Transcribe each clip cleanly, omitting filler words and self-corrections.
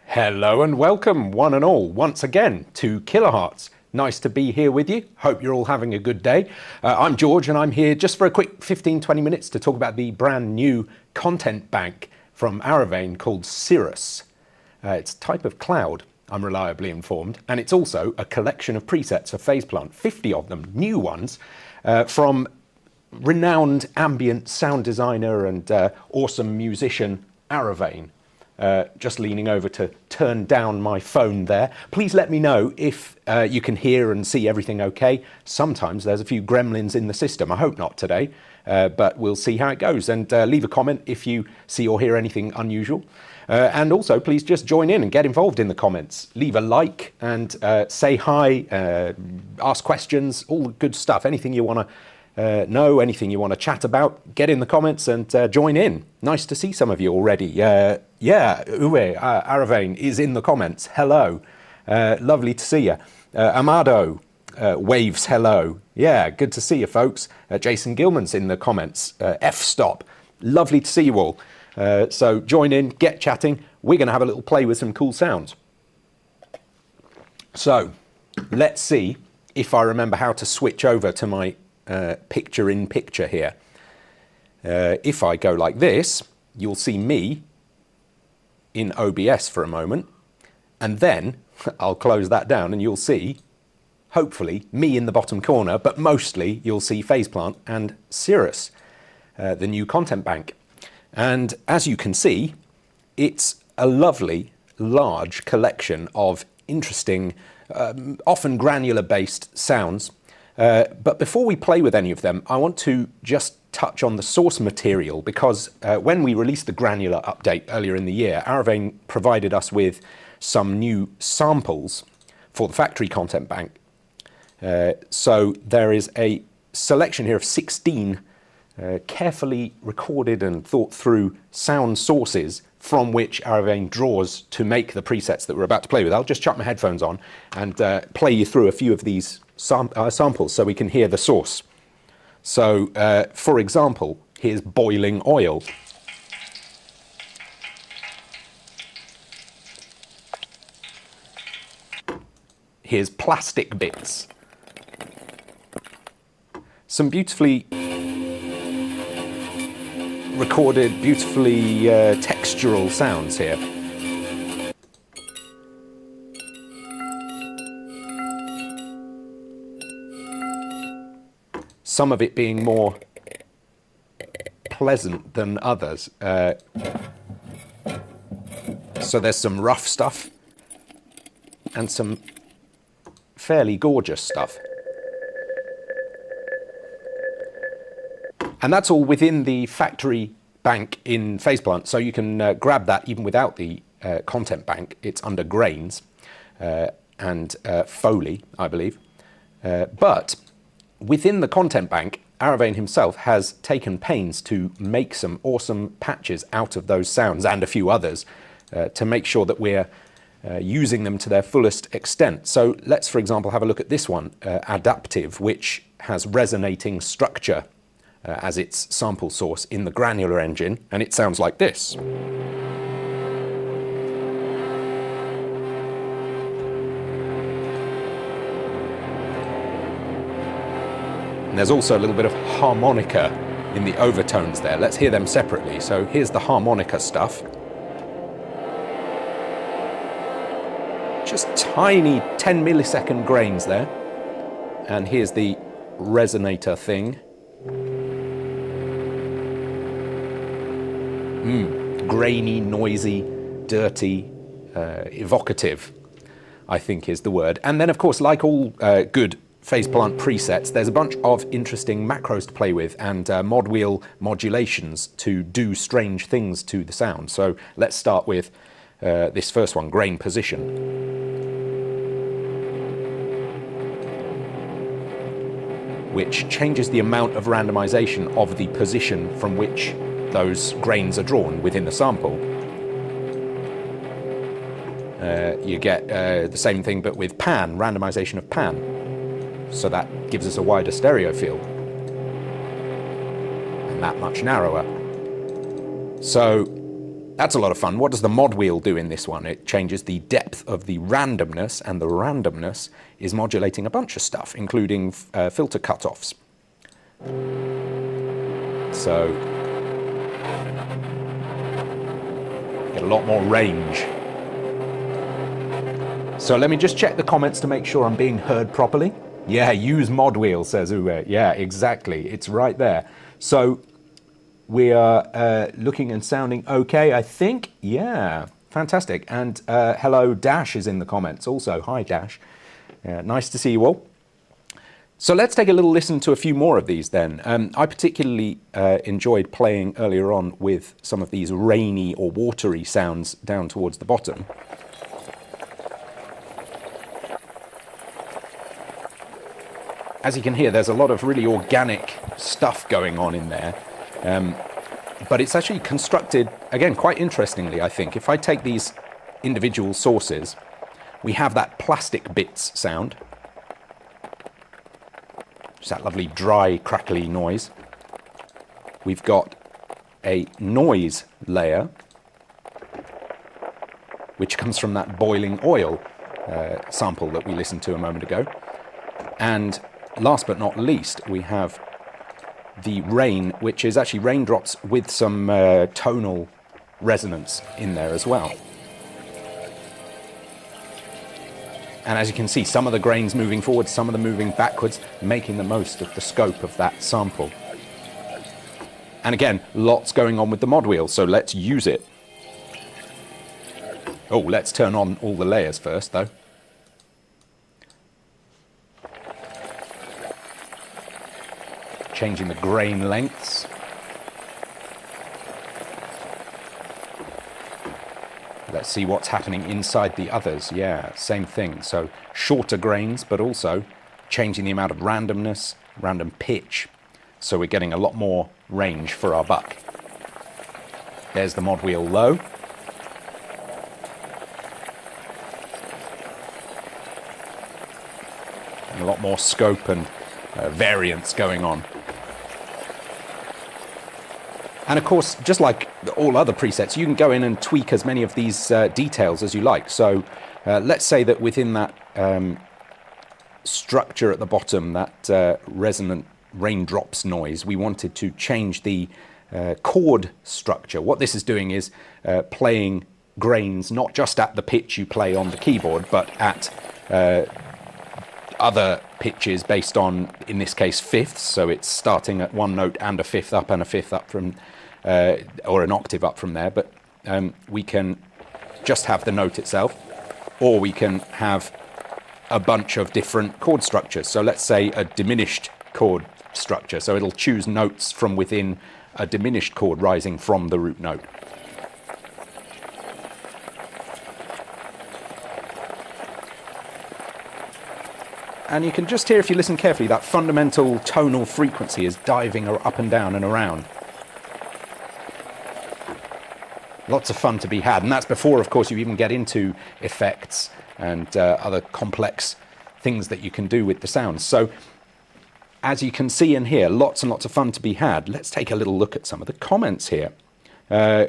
Hello and welcome, one and all, once again to Kilohearts. Nice to be here with you. Hope you're all having a good day. I'm George and I'm here just for a quick 15-20 minutes to talk about the brand new content bank from Arovane called Cirrus. It's a type of cloud, I'm reliably informed, and it's also a collection of presets for Phaseplant, 50 of them, new ones, from renowned ambient sound designer and awesome musician Arovane. Just leaning over to turn down my phone there. Please let me know if you can hear and see everything okay. Sometimes there's a few gremlins in the system. I hope not today, but we'll see how it goes. And leave a comment if you see or hear anything unusual. And also, please just join in and get involved in the comments. Leave a like and say hi, ask questions, all the good stuff. Anything you want to know, anything you want to chat about, get in the comments and join in. Nice to see some of you already. Arovane is in the comments. Hello. Lovely to see you. Amado waves hello. Yeah, good to see you, folks. Jason Gilman's in the comments. F-stop. Lovely to see you all. So join in, get chatting. We're going to have a little play with some cool sounds. So let's see if I remember how to switch over to my picture-in-picture here. If I go like this, you'll see me in OBS for a moment, and then I'll close that down and you'll see, hopefully, me in the bottom corner, but mostly you'll see Phaseplant and Cirrus, the new content bank. And as you can see, it's a lovely, large collection of interesting, often granular-based sounds. But before we play with any of them, I want to just touch on the source material because when we released the granular update earlier in the year, Arovane provided us with some new samples for the factory content bank. So there is a selection here of 16 carefully recorded and thought through sound sources from which Arovane draws to make the presets that we're about to play with. I'll just chuck my headphones on and play you through a few of these samples so we can hear the source. So, for example, here's boiling oil. Here's plastic bits. Some beautifully recorded, beautifully textural sounds here. Some of it being more pleasant than others. So there's some rough stuff and some fairly gorgeous stuff. And that's all within the factory bank in Phaseplant. So you can grab that even without the content bank. It's under grains and Foley, I believe. But within the content bank, Arovane himself has taken pains to make some awesome patches out of those sounds and a few others to make sure that we're using them to their fullest extent. So let's, for example, have a look at this one, Adaptive, which has resonating structure as its sample source in the granular engine, and it sounds like this. And there's also a little bit of harmonica in the overtones there. Let's hear them separately. So here's the harmonica stuff. Just tiny 10 millisecond grains there. And here's the resonator thing. Grainy, noisy, dirty, evocative, I think is the word. And then, of course, like all good Phaseplant presets, there's a bunch of interesting macros to play with and mod wheel modulations to do strange things to the sound. So let's start with this first one, grain position. Which changes the amount of randomization of the position from which those grains are drawn within the sample. You get the same thing but with pan, randomization of pan. So that gives us a wider stereo field. And that much narrower. So That's a lot of fun. What does the mod wheel do in this one? It changes the depth of the randomness, and the randomness is modulating a bunch of stuff, including filter cutoffs. So, get a lot more range. So let me just check the comments to make sure I'm being heard properly. Yeah, use mod wheel, says Uwe. Yeah, exactly. It's right there. So we are looking and sounding okay, I think. Yeah, fantastic. And hello, Dash is in the comments also. Hi, Dash. Nice to see you all. So let's take a little listen to a few more of these then. I particularly enjoyed playing earlier on with some of these rainy or watery sounds down towards the bottom. As you can hear, there's a lot of really organic stuff going on in there. But it's actually constructed, again, quite interestingly, I think. If I take these individual sources, we have that plastic bits sound. Just that lovely dry, crackly noise. We've got a noise layer, which comes from that boiling oil sample that we listened to a moment ago. And last but not least, we have the rain, which is actually raindrops with some tonal resonance in there as well. And as you can see, some of the grains moving forward, some of them moving backwards, making the most of the scope of that sample. And again, lots going on with the mod wheel, so let's use it. Oh, let's turn on all the layers first, though. Changing the grain lengths. Let's see what's happening inside the others. Yeah, same thing. So shorter grains, but also changing the amount of randomness, random pitch. So we're getting a lot more range for our buck. There's the mod wheel low. And a lot more scope and variance going on. And of course, just like all other presets, you can go in and tweak as many of these details as you like. So let's say that within that structure at the bottom, that resonant raindrops noise, we wanted to change the chord structure. What this is doing is playing grains not just at the pitch you play on the keyboard, but at other pitches based on, in this case, fifths. So it's starting at one note and a fifth up and a fifth up from, or an octave up from there. But we can just have the note itself, or we can have a bunch of different chord structures. So let's say a diminished chord structure. So it'll choose notes from within a diminished chord rising from the root note. And you can just hear, if you listen carefully, that fundamental tonal frequency is diving up and down and around. Lots of fun to be had. And that's before, of course, you even get into effects and other complex things that you can do with the sounds. So, as you can see and hear, lots and lots of fun to be had. Let's take a little look at some of the comments here. Yeah,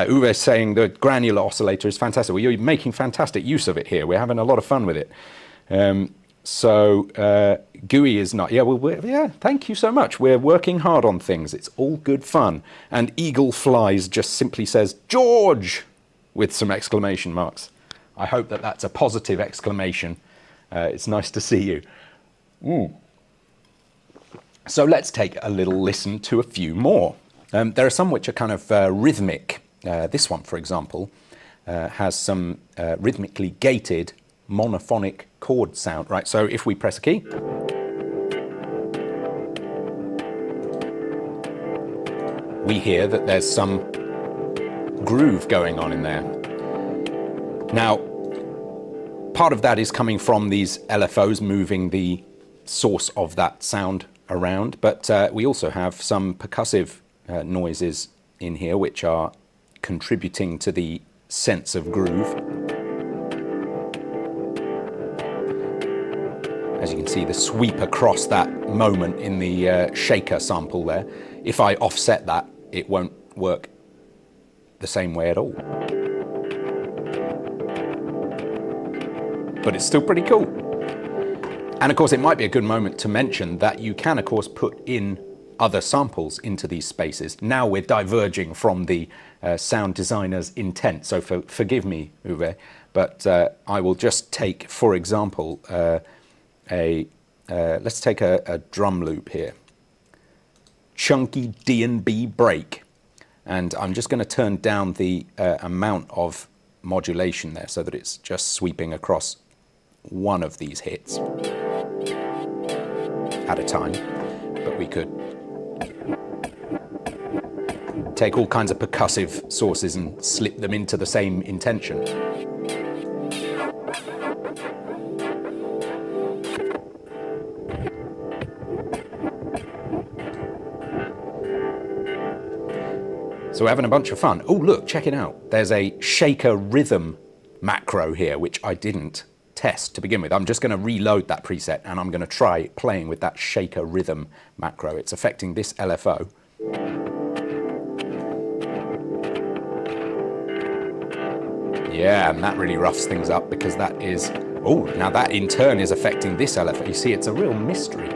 Uwe saying the granular oscillator is fantastic. Well, you're making fantastic use of it here. We're having a lot of fun with it. GUI is not. Yeah, well, yeah. Thank you so much. We're working hard on things. It's all good fun. And Eagle Flies just simply says George with some exclamation marks. I hope that that's a positive exclamation. It's nice to see you. So let's take a little listen to a few more. There are some which are kind of rhythmic. This one, for example, has some rhythmically gated monophonic chord sound, right? So if we press a key, we hear that there's some groove going on in there. Now, part of that is coming from these LFOs moving the source of that sound around, but we also have some percussive noises in here which are contributing to the sense of groove. As you can see, the sweep across that moment in the shaker sample there. If I offset that, it won't work the same way at all. But it's still pretty cool. And of course, it might be a good moment to mention that you can, of course, put in other samples into these spaces. Now we're diverging from the sound designer's intent, so forgive me, Uwe, but I will just take, for example, let's take a drum loop here. Chunky D&B break. And I'm just going to turn down the amount of modulation there so that it's just sweeping across one of these hits at a time. But we could take all kinds of percussive sources and slip them into the same intention. So we're having a bunch of fun. Oh, look, check it out. There's a shaker rhythm macro here, which I didn't test to begin with. I'm just going to reload that preset and I'm going to try playing with that shaker rhythm macro. It's affecting this LFO. Yeah, and that really roughs things up because that is... Oh, now that in turn is affecting this LFO. You see, it's a real mystery.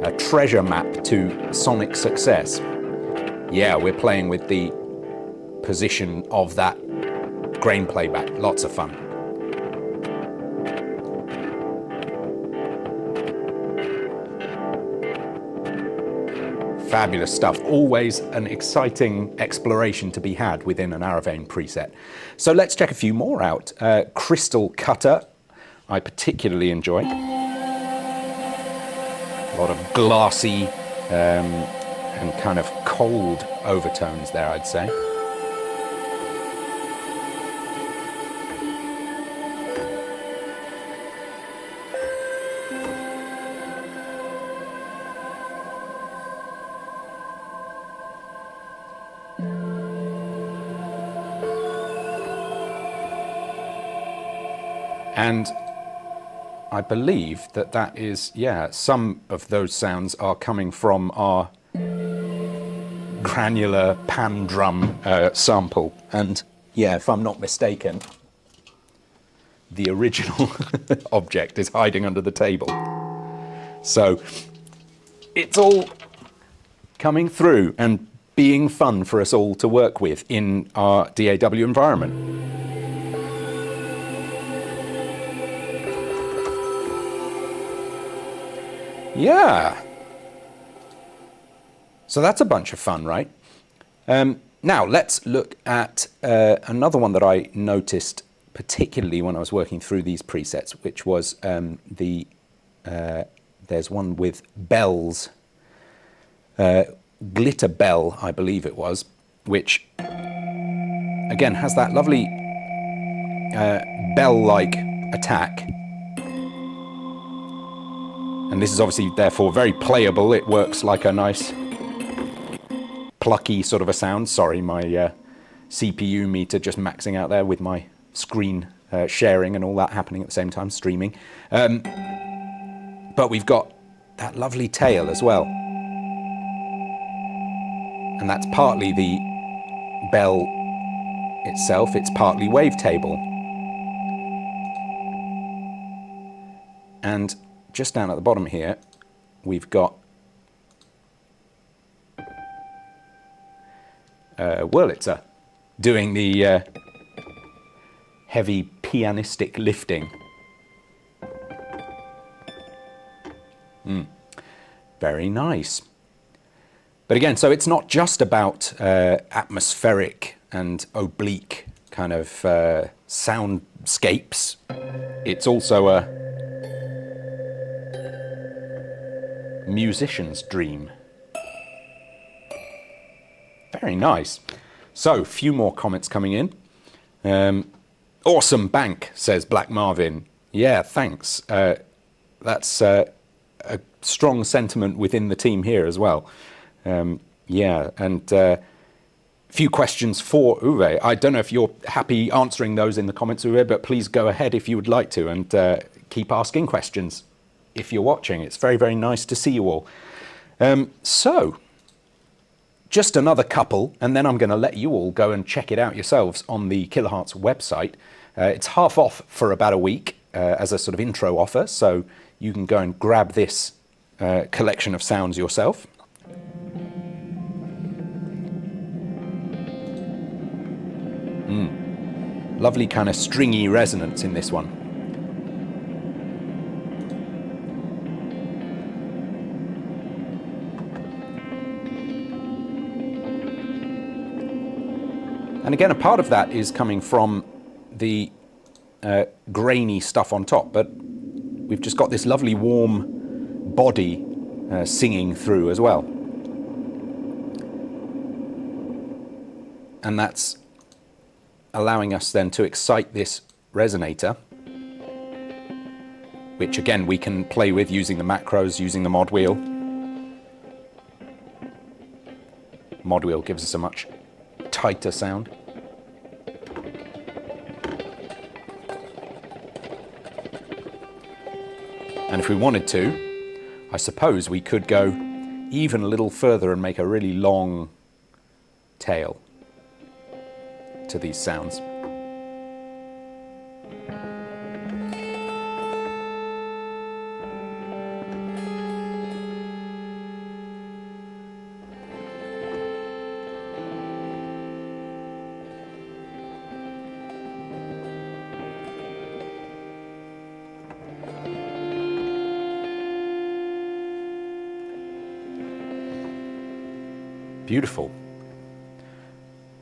A treasure map to sonic success. Yeah, we're playing with the position of that grain playback. Lots of fun. Fabulous stuff. Always an exciting exploration to be had within an Arovane preset. So let's check a few more out. Crystal Cutter, I particularly enjoy. A lot of glassy and kind of cold overtones there, I'd say. And I believe that that is, yeah, some of those sounds are coming from our granular pan drum sample. And yeah, if I'm not mistaken, the original object is hiding under the table. So it's all coming through and being fun for us all to work with in our DAW environment. Yeah. So that's a bunch of fun, right? Now let's look at another one that I noticed particularly when I was working through these presets, which was there's one with bells, glitter bell, I believe it was, which again has that lovely bell-like attack. And this is obviously, therefore, very playable. It works like a nice, plucky sort of a sound. Sorry, my CPU meter just maxing out there with my screen sharing and all that happening at the same time, streaming. But we've got that lovely tail as well. And that's partly the bell itself. It's partly wavetable. And just down at the bottom here, we've got Wurlitzer doing the heavy pianistic lifting. Very nice. But again, so it's not just about atmospheric and oblique kind of soundscapes. It's also a musician's dream. Very nice. So, few more comments coming in. Awesome bank, says Black Marvin. Yeah, thanks. That's a strong sentiment within the team here as well. Yeah, and few questions for Uwe. I don't know if you're happy answering those in the comments, Uwe, but please go ahead if you would like to, and keep asking questions. If you're watching, it's very, very nice to see you all. So, just another couple, and then I'm going to let you all go and check it out yourselves on the Kilohearts website. It's half off for about a week as a sort of intro offer, so you can go and grab this collection of sounds yourself. Lovely kind of stringy resonance in this one. And again, a part of that is coming from the grainy stuff on top, but we've just got this lovely warm body singing through as well. And that's allowing us then to excite this resonator, which again we can play with using the macros, using the mod wheel. Mod wheel gives us a much tighter sound. And if we wanted to, I suppose we could go even a little further and make a really long tail to these sounds. Beautiful.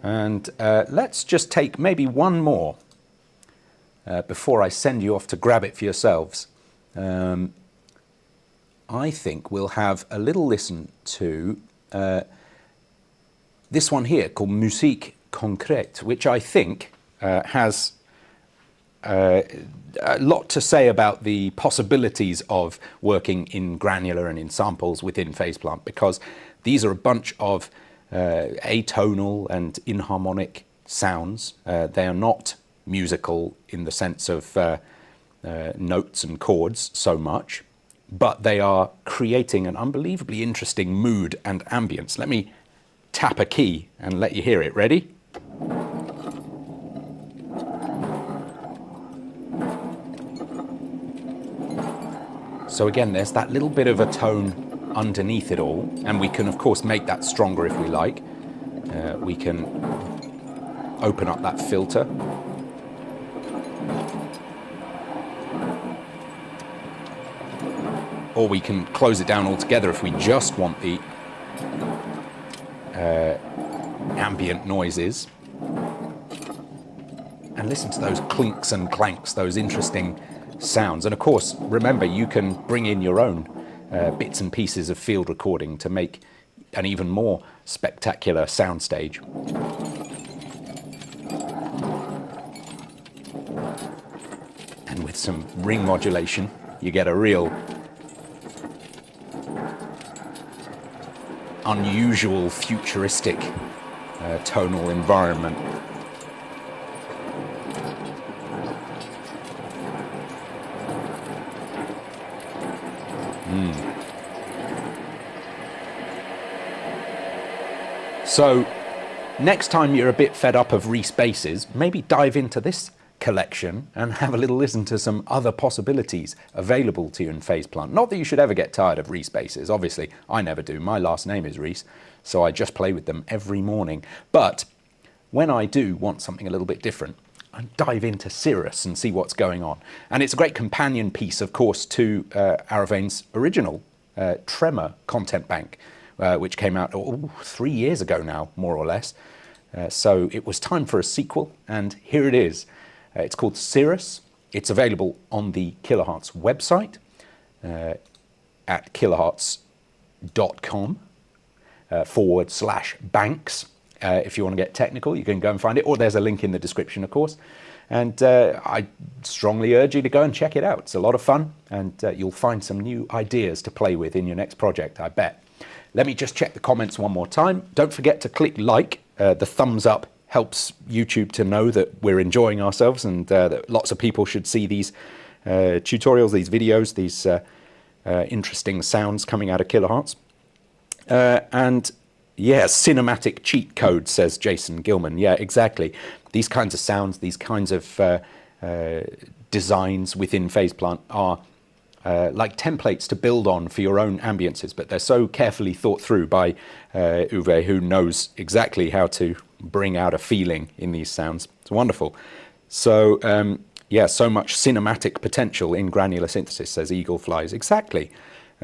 And let's just take maybe one more before I send you off to grab it for yourselves. I think we'll have a little listen to this one here called Musique Concrète, which I think has a lot to say about the possibilities of working in granular and in samples within Phaseplant, because these are a bunch of atonal and inharmonic sounds. They are not musical in the sense of notes and chords so much, but they are creating an unbelievably interesting mood and ambience. Let me tap a key and let you hear it. Ready? So again, there's that little bit of a tone underneath it all, and we can of course make that stronger if we like. We can open up that filter, or we can close it down altogether if we just want the ambient noises. And listen to those clinks and clanks, those interesting sounds. And of course, remember, you can bring in your own bits and pieces of field recording to make an even more spectacular soundstage. And with some ring modulation, you get a real unusual, futuristic tonal environment. So next time you're a bit fed up of respaces, maybe dive into this collection and have a little listen to some other possibilities available to you in Phaseplant. Not that you should ever get tired of respaces. Obviously, I never do. My last name is Reese, so I just play with them every morning. But when I do want something a little bit different, I dive into Cirrus and see what's going on. And it's a great companion piece, of course, to Arovane's original Tremor content bank, which came out 3 years ago now, more or less. So it was time for a sequel, and here it is. It's called Cirrus. It's available on the Kilohearts website at kilohearts.com /banks. If you want to get technical, you can go and find it, or there's a link in the description, of course. And I strongly urge you to go and check it out. It's a lot of fun, and you'll find some new ideas to play with in your next project, I bet. Let me just check the comments one more time. Don't forget to click like. The thumbs up helps YouTube to know that we're enjoying ourselves, and that lots of people should see these tutorials, these videos, these interesting sounds coming out of Kilohearts. And Yeah, cinematic cheat code, says Jason Gilman. Yeah, exactly. These kinds of sounds, these kinds of designs within Phase Plant are like templates to build on for your own ambiences, but they're so carefully thought through by Uwe, who knows exactly how to bring out a feeling in these sounds. It's wonderful. So, yeah, so much cinematic potential in granular synthesis, says Eagle Flies. Exactly.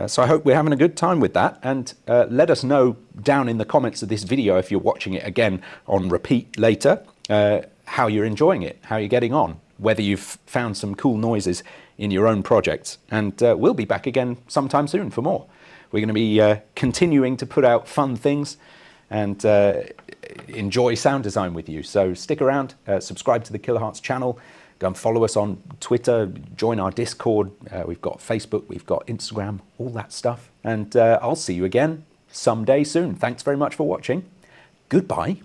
So I hope we're having a good time with that, and let us know down in the comments of this video, if you're watching it again on repeat later, how you're enjoying it, how you're getting on, whether you've found some cool noises in your own projects. And we'll be back again sometime soon for more. We're going to be continuing to put out fun things and enjoy sound design with you. So stick around, subscribe to the Kilohearts channel, go and follow us on Twitter, join our Discord. We've got Facebook, we've got Instagram, all that stuff. And I'll see you again someday soon. Thanks very much for watching. Goodbye.